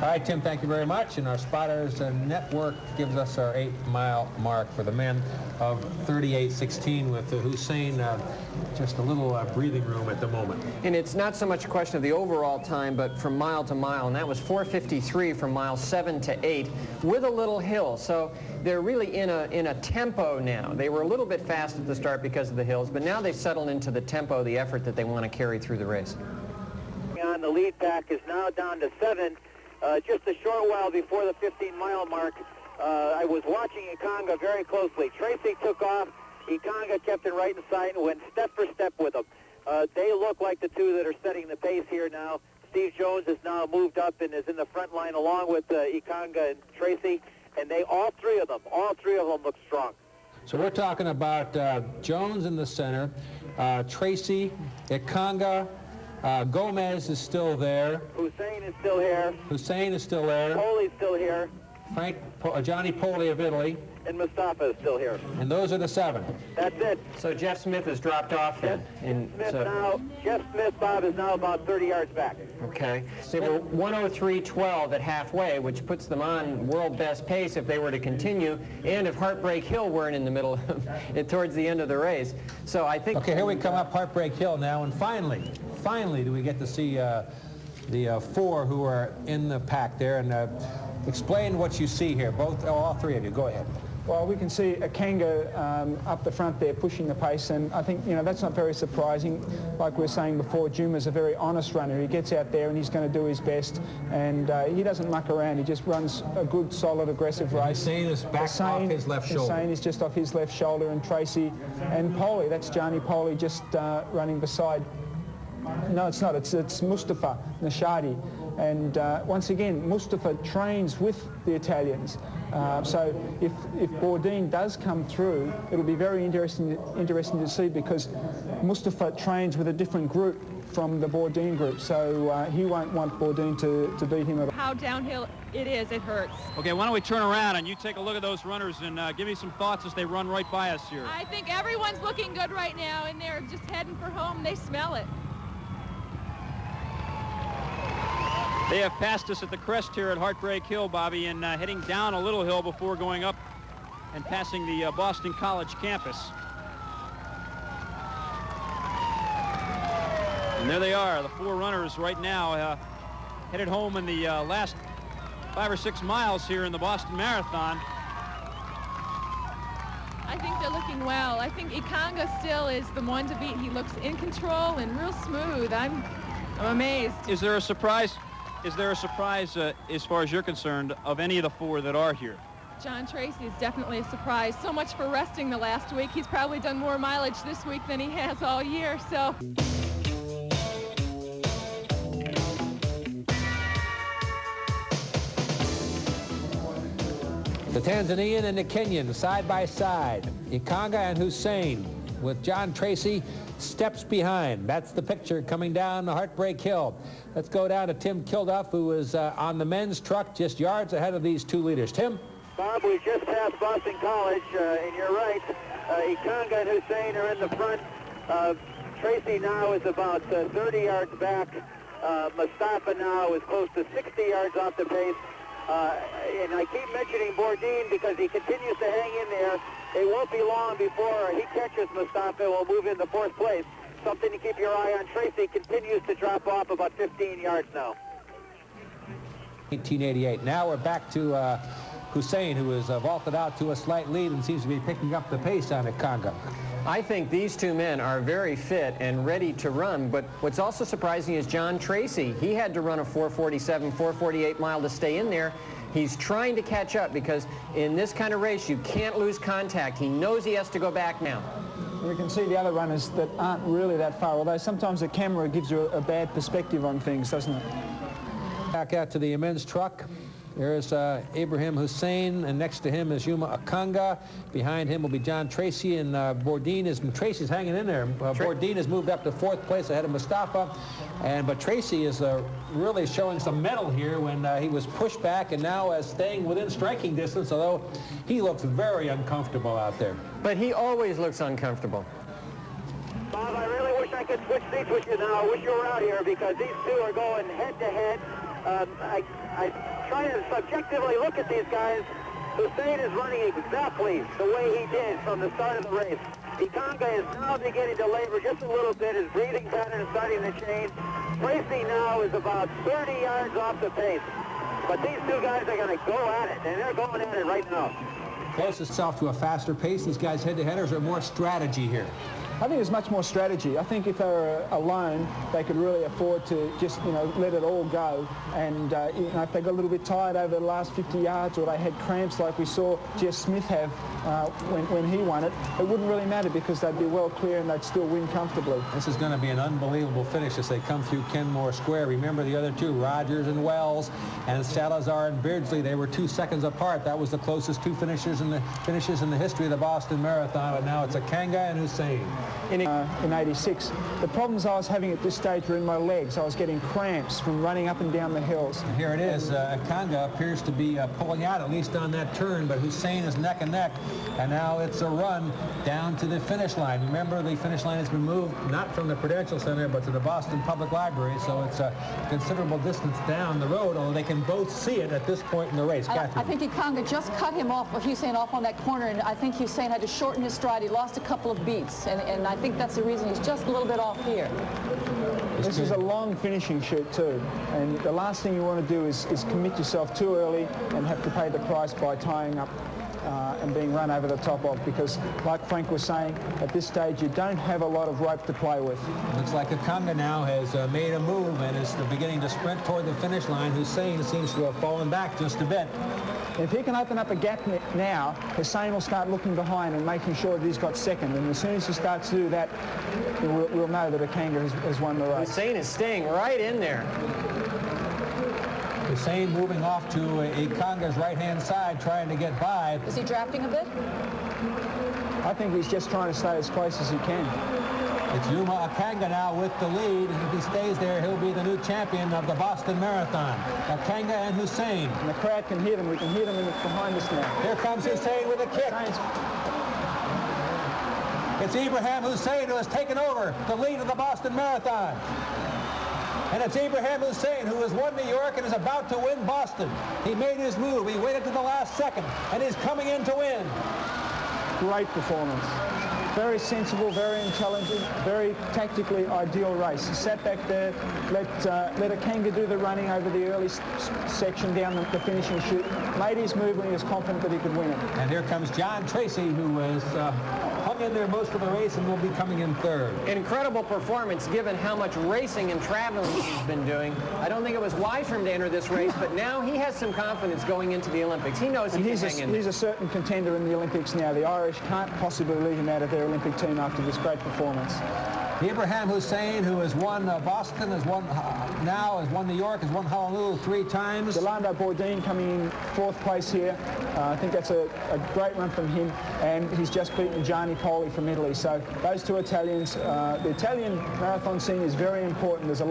All right, Tim, thank you very much. And our Spotters Network gives us our 8-mile mark for the men of 38:16 with Hussein just a little breathing room at the moment. And it's not so much a question of the overall time, but from mile to mile, and that was 4:53 from miles 7 to 8 with a little hill. So they're really in a tempo now. They were a little bit fast at the start because of the hills, but now they've settled into the tempo, the effort that they want to carry through the race. On the lead pack is now down to 7. Just a short while before the 15-mile mark, I was watching Ikangaa very closely. Treacy took off. Ikangaa kept it right in sight and went step for step with them. They look like the two that are setting the pace here now. Steve Jones has now moved up and is in the front line along with Ikangaa and Treacy, and all three of them look strong. So we're talking about Jones in the center, Treacy, Ikangaa, Gomez is still there. Hussein is still here. Hussein is still there. Poli's still here. Gianni Poli of Italy. And Mustafa is still here. And those are the 7. That's it. So Jeff Smith has dropped off then. Jeff Smith, Bob, is now about 30 yards back. Okay. They were 1:03.12 at halfway, which puts them on world best pace if they were to continue, and if Heartbreak Hill weren't in the middle towards the end of the race. So I think... Okay, here we come up Heartbreak Hill now, and finally do we get to see the 4 who are in the pack there, and explain what you see here. All 3 of you. Go ahead. Well, we can see Ikangaa up the front there pushing the pace, and I think, that's not very surprising. Like we were saying before, Juma's a very honest runner. He gets out there and he's going to do his best, and he doesn't muck around. He just runs a good, solid, aggressive race. Hussein is back off his left shoulder. Hussein is just off his left shoulder, and Treacy and Poli, that's Gianni Poli just running beside. No, it's not. It's Mustafa Nashadi. And once again, Mustafa trains with the Italians. So if Bordin does come through, it'll be very interesting to see, because Mustafa trains with a different group from the Bordin group. So he won't want Bordin to beat him at all. How downhill it is, it hurts. Okay, why don't we turn around and you take a look at those runners and give me some thoughts as they run right by us here. I think everyone's looking good right now, and they're just heading for home. They smell it. They have passed us at the crest here at Heartbreak Hill, Bobby, and heading down a little hill before going up and passing the Boston College campus. And there they are, the 4 runners right now headed home in the last 5 or 6 miles here in the Boston Marathon. I think they're looking well. I think Ikangaa still is the one to beat. He looks in control and real smooth. I'm amazed. Is there a surprise? Is there a surprise, as far as you're concerned, of any of the 4 that are here? John Treacy is definitely a surprise. So much for resting the last week. He's probably done more mileage this week than he has all year, so... The Tanzanian and the Kenyan side by side. Ikangaa and Hussein with John Treacy steps behind. That's the picture coming down the Heartbreak Hill. Let's go down to Tim Kilduff, who is on the men's truck just yards ahead of these 2 leaders. Tim? Bob, we just passed Boston College, and you're right. Ikangaa and Hussein are in the front. Treacy now is about 30 yards back. Mustafa now is close to 60 yards off the pace. And I keep mentioning Bordin because he continues to hang in there. It won't be long before he catches Mustafa and will move into 4th place. Something to keep your eye on. Treacy continues to drop off about 15 yards now. 1888. Now we're back to Hussein, who has vaulted out to a slight lead and seems to be picking up the pace on Ikangaa. I think these 2 men are very fit and ready to run, but what's also surprising is John Treacy. He had to run a 4:47, 4:48 mile to stay in there. He's trying to catch up because in this kind of race, you can't lose contact. He knows he has to go back now. We can see the other runners that aren't really that far, although sometimes the camera gives you a bad perspective on things, doesn't it? Back out to the men's truck. There's Ibrahim Hussein, and next to him is Juma Ikangaa. Behind him will be John Treacy, and Treacy's hanging in there. Bordin has moved up to 4th place ahead of Mustafa, but Treacy is really showing some mettle here when he was pushed back and now is staying within striking distance, although he looks very uncomfortable out there. But he always looks uncomfortable. Bob, I really wish I could switch seats with you now. I wish you were out here because these 2 are going head-to-head. I try to subjectively look at these guys. Hussein is running exactly the way he did from the start of the race. Ikangaa is now beginning to labor just a little bit. His breathing pattern is starting to change. Treacy now is about 30 yards off the pace. But these two guys are going to go at it, and they're going at it right now. Close itself to a faster pace, these guys head-to-head, or is there more strategy here? I think there's much more strategy. I think if they were alone, they could really afford to just, let it all go. And, if they got a little bit tired over the last 50 yards or they had cramps like we saw Jess Smith have when he won it, it wouldn't really matter because they'd be well clear and they'd still win comfortably. This is going to be an unbelievable finish as they come through Kenmore Square. Remember the other two, Rogers and Wells, and Salazar and Beardsley, they were 2 seconds apart. That was the closest two finishes in the history of the Boston Marathon, but now it's Ikangaa and Hussein. In 86. The problems I was having at this stage were in my legs. I was getting cramps from running up and down the hills. And here it is. Ikangaa appears to be pulling out, at least on that turn, but Hussein is neck and neck. And now it's a run down to the finish line. Remember, the finish line has been moved not from the Prudential Center, but to the Boston Public Library, so it's a considerable distance down the road, although they can both see it at this point in the race. I think Ikangaa just cut him off, Hussein off on that corner, and I think Hussein had to shorten his stride. He lost a couple of beats, and I think that's the reason he's just a little bit off here. This is a long finishing shoot too, and the last thing you want to do is commit yourself too early and have to pay the price by tying up and being run over the top of, because like Frank was saying, at this stage you don't have a lot of rope to play with. Looks like Ikangaa now has made a move and is beginning to sprint toward the finish line. Hussein seems to have fallen back just a bit. If he can open up a gap now, Hussein will start looking behind and making sure that he's got second. And as soon as he starts to do that, we'll know that Ikangaa has won the race. Hussein is staying right in there. Hussein moving off to Ikangaa's right-hand side, trying to get by. Is he drafting a bit? I think he's just trying to stay as close as he can. It's Juma Ikangaa now with the lead. If he stays there, he'll be the new champion of the Boston Marathon. Ikangaa and Hussein. And the crowd can hear them. We can hear them behind us now. Here comes Hussein with a kick. It's Ibrahim Hussein who has taken over the lead of the Boston Marathon. And it's Ibrahim Hussein who has won New York and is about to win Boston. He made his move. He waited to the last second, and he's coming in to win. Great performance. Very sensible, very intelligent, very tactically ideal race. He sat back there, let Ikangaa do the running over the early section down the finishing chute, made his move when he was confident that he could win it. And here comes John Treacy, who has hung in there most of the race and will be coming in third. Incredible performance given how much racing and traveling he's been doing. I don't think it was wise for him to enter this race, but now he has some confidence going into the Olympics. He knows he can hang in there. He's a certain contender in the Olympics now. The Irish can't possibly leave him out of their Olympic team after this great performance. Ibrahim Hussein, who has won Boston, has won New York, has won Honolulu 3 times. Gelindo Bordin coming in 4th place here. I think that's a great run from him, and he's just beaten Gianni Poli from Italy. So those two Italians, the Italian marathon scene is very important. There's a